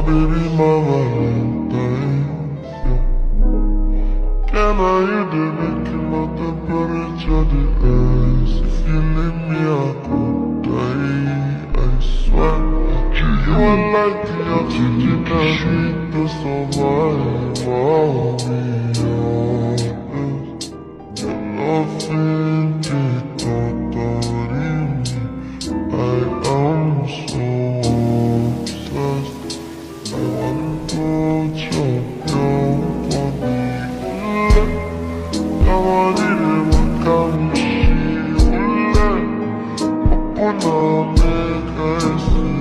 baby, my Valentine. Can I hear the making my temperature the ice? If you leave me, I could die. I swear, you are like the oxygen I need to survive. I'll be honest, your loving